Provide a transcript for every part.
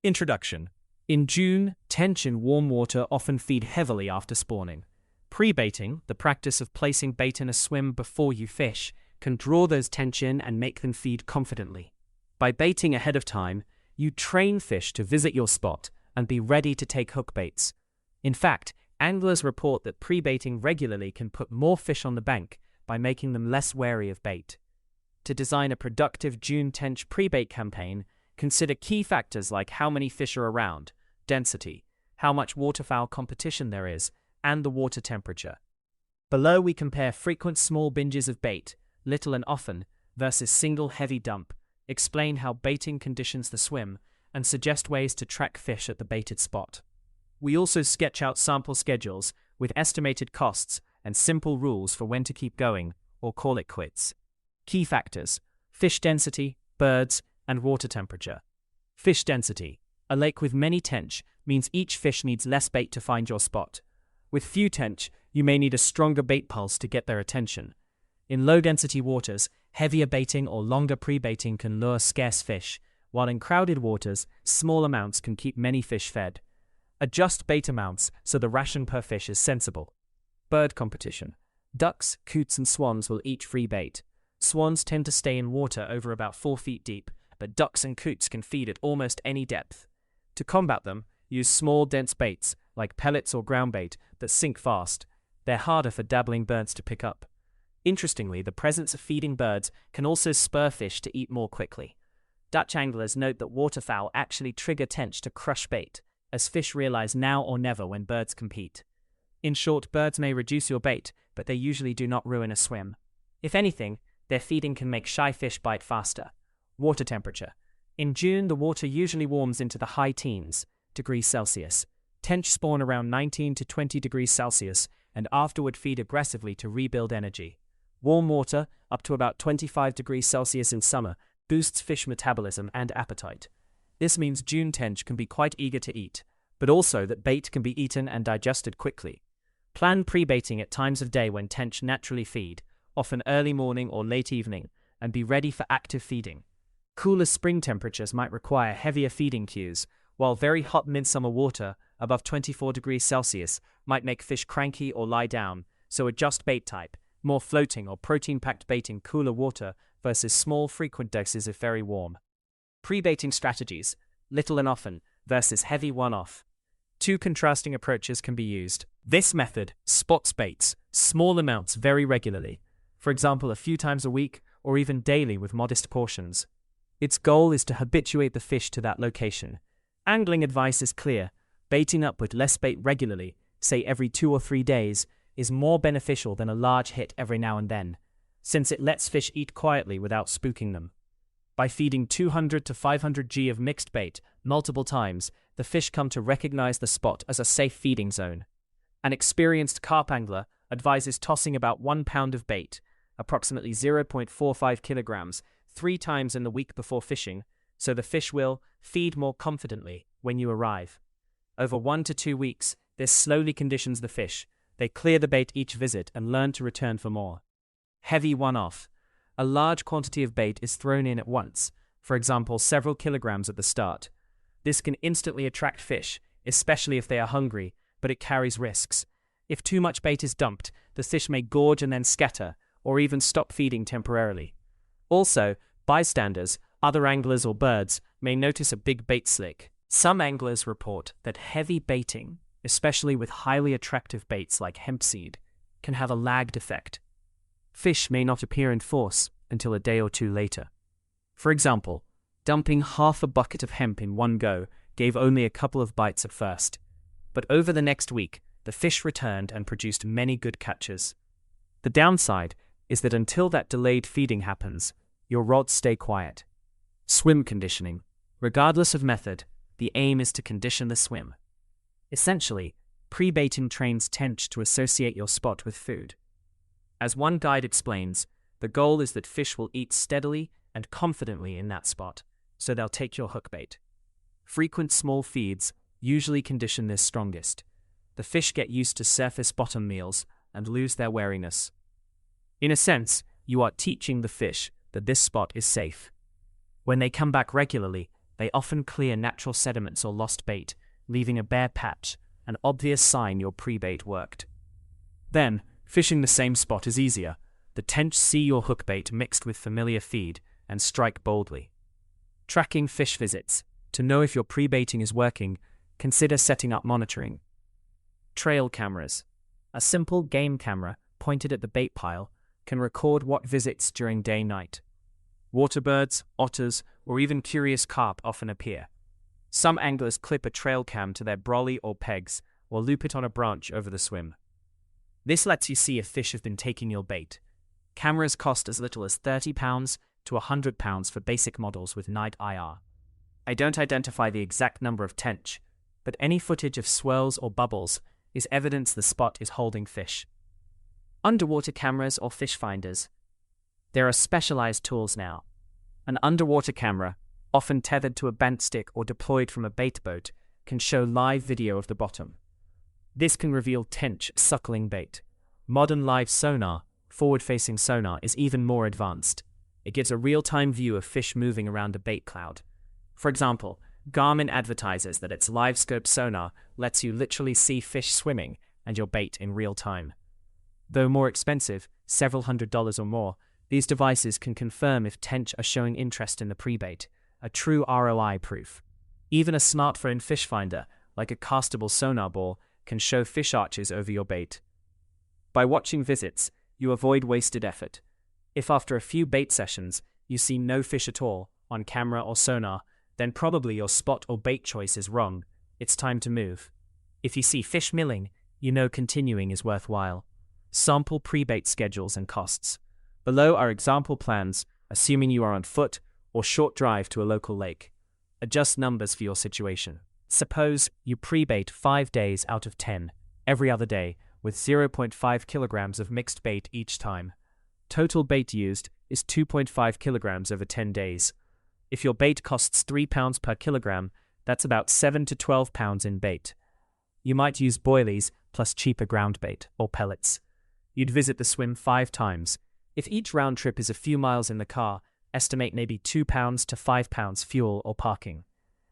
Introduction. In June, tench in warm water often feed heavily after spawning. Prebaiting, the practice of placing bait in a swim before you fish, can draw those tench in and make them feed confidently. By baiting ahead of time, you train fish to visit your spot and be ready to take hook baits. In fact, anglers report that prebaiting regularly can put more fish on the bank by making them less wary of bait. To design a productive June tench prebait campaign, consider key factors like how many fish are around, density, how much waterfowl competition there is, and the water temperature. Below we compare frequent small binges of bait, little and often, versus single heavy dump, explain how baiting conditions the swim, and suggest ways to track fish at the baited spot. We also sketch out sample schedules with estimated costs and simple rules for when to keep going or call it quits. Key factors: fish density, birds, and water temperature. Fish density. A lake with many tench means each fish needs less bait to find your spot. With few tench, you may need a stronger bait pulse to get their attention. In low-density waters, heavier baiting or longer pre-baiting can lure scarce fish, while in crowded waters, small amounts can keep many fish fed. Adjust bait amounts so the ration per fish is sensible. Bird competition. Ducks, coots, and swans will eat free bait. Swans tend to stay in water over about 4 feet deep, but ducks and coots can feed at almost any depth. To combat them, use small, dense baits, like pellets or ground bait, that sink fast. They're harder for dabbling birds to pick up. Interestingly, the presence of feeding birds can also spur fish to eat more quickly. Dutch anglers note that waterfowl actually trigger tench to crush bait, as fish realize now or never when birds compete. In short, birds may reduce your bait, but they usually do not ruin a swim. If anything, their feeding can make shy fish bite faster. Water temperature. In June, the water usually warms into the high teens degrees Celsius. Tench spawn around 19 to 20 degrees Celsius and afterward feed aggressively to rebuild energy. Warm water, up to about 25 degrees Celsius in summer, boosts fish metabolism and appetite. This means June tench can be quite eager to eat, but also that bait can be eaten and digested quickly. Plan pre-baiting at times of day when tench naturally feed, often early morning or late evening, and be ready for active feeding. Cooler spring temperatures might require heavier feeding cues, while very hot midsummer water, above 24 degrees Celsius, might make fish cranky or lie down, so adjust bait type, more floating or protein-packed bait in cooler water versus small frequent doses if very warm. Pre-baiting strategies, little and often, versus heavy one-off. Two contrasting approaches can be used. This method spots baits, small amounts very regularly, for example a few times a week or even daily with modest portions. Its goal is to habituate the fish to that location. Angling advice is clear: baiting up with less bait regularly, say every 2 or 3 days, is more beneficial than a large hit every now and then, since it lets fish eat quietly without spooking them. By feeding 200 to 500 g of mixed bait multiple times, the fish come to recognize the spot as a safe feeding zone. An experienced carp angler advises tossing about 1 pound of bait, approximately 0.45 kilograms, 3 times in the week before fishing, so the fish will feed more confidently when you arrive. Over 1 to 2 weeks, this slowly conditions the fish. They clear the bait each visit and learn to return for more. Heavy one-off. A large quantity of bait is thrown in at once, for example several kilograms at the start. This can instantly attract fish, especially if they are hungry, but it carries risks. If too much bait is dumped, the fish may gorge and then scatter, or even stop feeding temporarily. Also, bystanders, other anglers or birds, may notice a big bait slick. Some anglers report that heavy baiting, especially with highly attractive baits like hemp seed, can have a lagged effect. Fish may not appear in force until a day or 2 later. For example, dumping half a bucket of hemp in one go gave only a couple of bites at first, but over the next week, the fish returned and produced many good catches. The downside is that until that delayed feeding happens, your rods stay quiet. Swim conditioning. Regardless of method, the aim is to condition the swim. Essentially, pre-baiting trains tench to associate your spot with food. As one guide explains, the goal is that fish will eat steadily and confidently in that spot, so they'll take your hook bait. Frequent small feeds usually condition this strongest. The fish get used to surface bottom meals and lose their wariness. In a sense, you are teaching the fish that this spot is safe. When they come back regularly, They often clear natural sediments or lost bait, leaving a bare patch, an obvious sign your pre-bait worked. Then, fishing the same spot is easier. The tench see your hook bait mixed with familiar feed and strike boldly. Tracking fish visits. To know if your pre-baiting is working, consider setting up monitoring. Trail cameras. A simple game camera pointed at the bait pile can record what visits during day-night. Waterbirds, otters, or even curious carp often appear. Some anglers clip a trail cam to their brolly or pegs or loop it on a branch over the swim. This lets you see if fish have been taking your bait. Cameras cost as little as £30 to £100 for basic models with night IR. I don't identify the exact number of tench, but any footage of swirls or bubbles is evidence the spot is holding fish. Underwater cameras or fish finders. There are specialized tools now. An underwater camera, often tethered to a bent stick or deployed from a bait boat, can show live video of the bottom. This can reveal tench suckling bait. Modern live sonar, forward-facing sonar, is even more advanced. It gives a real-time view of fish moving around a bait cloud. For example, Garmin advertises that its LiveScope sonar lets you literally see fish swimming and your bait in real time. Though more expensive, several $100s or more, these devices can confirm if tench are showing interest in the pre-bait, a true ROI proof. Even a smartphone fish finder, like a castable sonar ball, can show fish arches over your bait. By watching visits, you avoid wasted effort. If after a few bait sessions you see no fish at all, on camera or sonar, then probably your spot or bait choice is wrong. It's time to move. If you see fish milling, you know continuing is worthwhile. Sample pre-bait schedules and costs. Below are example plans, assuming you are on foot or short drive to a local lake. Adjust numbers for your situation. Suppose you pre-bait 5 days out of 10, every other day, with 0.5 kilograms of mixed bait each time. Total bait used is 2.5 kilograms over 10 days. If your bait costs £3 per kilogram, that's about 7 to 12 pounds in bait. You might use boilies plus cheaper ground bait or pellets. You'd visit the swim 5 times. If each round trip is a few miles in the car, estimate maybe £2 to £5 fuel or parking.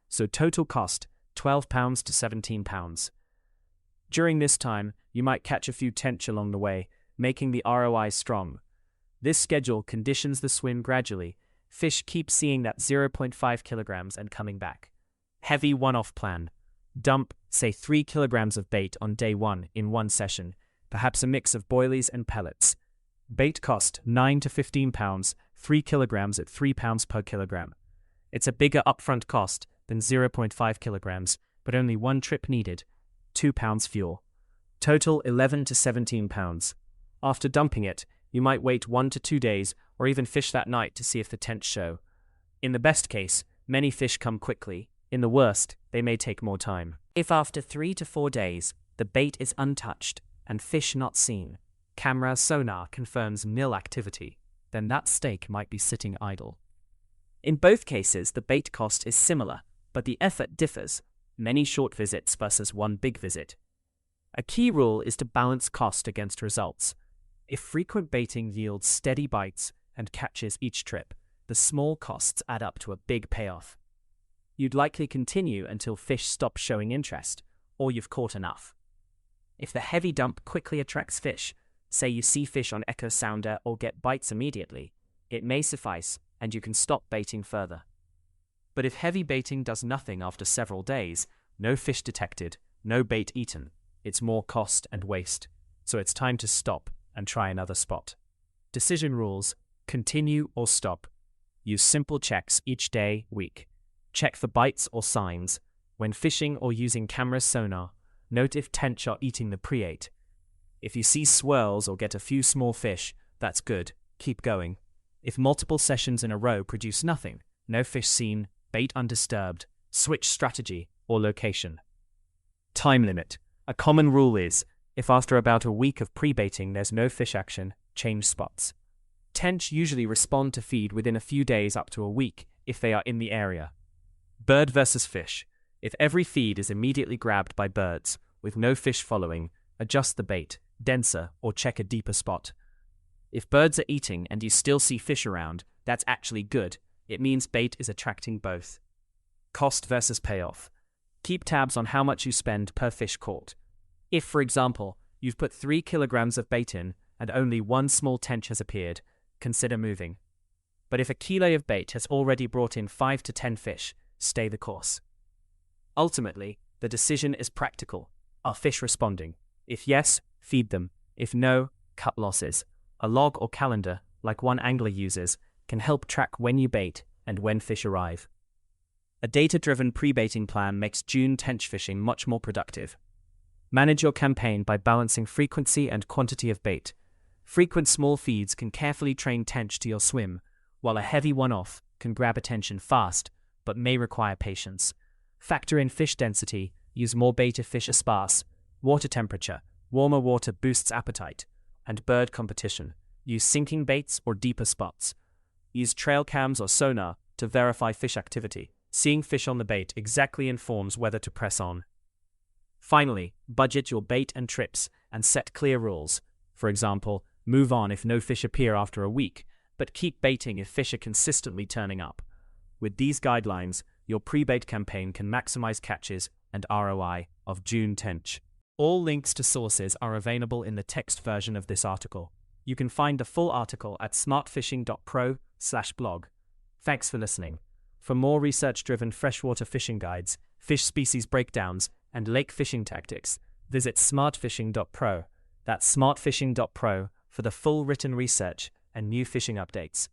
So total cost, £12 to £17. During this time, you might catch a few tench along the way, making the ROI strong. This schedule conditions the swim gradually. Fish keep seeing that 0.5 kilograms and coming back. Heavy one-off plan. Dump, say 3 kilograms of bait on day 1 in one session, perhaps a mix of boilies and pellets. Bait cost £9 to £15, 3 kilograms at £3 per kilogram. It's a bigger upfront cost than 0.5 kilograms, but only one trip needed, £2 fuel. Total £11 to £17. After dumping it, you might wait 1 to 2 days or even fish that night to see if the tench show. In the best case, many fish come quickly. In the worst, they may take more time. If after 3 to 4 days, the bait is untouched and fish not seen, camera sonar confirms nil activity, then that stake might be sitting idle. In both cases, the bait cost is similar, but the effort differs, many short visits versus one big visit. A key rule is to balance cost against results. If frequent baiting yields steady bites and catches each trip, the small costs add up to a big payoff. You'd likely continue until fish stop showing interest, or you've caught enough. If the heavy dump quickly attracts fish, say you see fish on echo sounder or get bites immediately, it may suffice and you can stop baiting further. But if heavy baiting does nothing after several days, no fish detected, no bait eaten, it's more cost and waste, so it's time to stop and try another spot. Decision rules: continue or stop. Use simple checks each day, week. Check for bites or signs. When fishing or using camera sonar, note if tench are eating the pre-bait. If you see swirls or get a few small fish, that's good, keep going. If multiple sessions in a row produce nothing, no fish seen, bait undisturbed, switch strategy or location. Time limit. A common rule is, if after about a week of pre-baiting there's no fish action, change spots. Tench usually respond to feed within a few days up to a week if they are in the area. Bird versus fish. If every feed is immediately grabbed by birds, with no fish following, adjust the bait, denser, or check a deeper spot. If birds are eating and you still see fish around, that's actually good. It means bait is attracting both. Cost versus payoff. Keep tabs on how much you spend per fish caught. If, for example, you've put 3 kilograms of bait in and only one small tench has appeared, consider moving. But if a kilo of bait has already brought in 5 to 10 fish, stay the course. Ultimately, the decision is practical. Are fish responding? If yes, feed them. If no, cut losses. A log or calendar, like one angler uses, can help track when you bait and when fish arrive. A data-driven pre-baiting plan makes June tench fishing much more productive. Manage your campaign by balancing frequency and quantity of bait. Frequent small feeds can carefully train tench to your swim, while a heavy one-off can grab attention fast, but may require patience. Factor in fish density, use more bait if fish are sparse, water temperature, warmer water boosts appetite, and bird competition. Use sinking baits or deeper spots. Use trail cams or sonar to verify fish activity. Seeing fish on the bait exactly informs whether to press on. Finally, budget your bait and trips and set clear rules. For example, move on if no fish appear after a week, but keep baiting if fish are consistently turning up. With these guidelines, your pre-bait campaign can maximize catches and ROI of June tench. All links to sources are available in the text version of this article. You can find the full article at smartfishing.pro/blog. Thanks for listening. For more research-driven freshwater fishing guides, fish species breakdowns, and lake fishing tactics, visit smartfishing.pro. That's smartfishing.pro for the full written research and new fishing updates.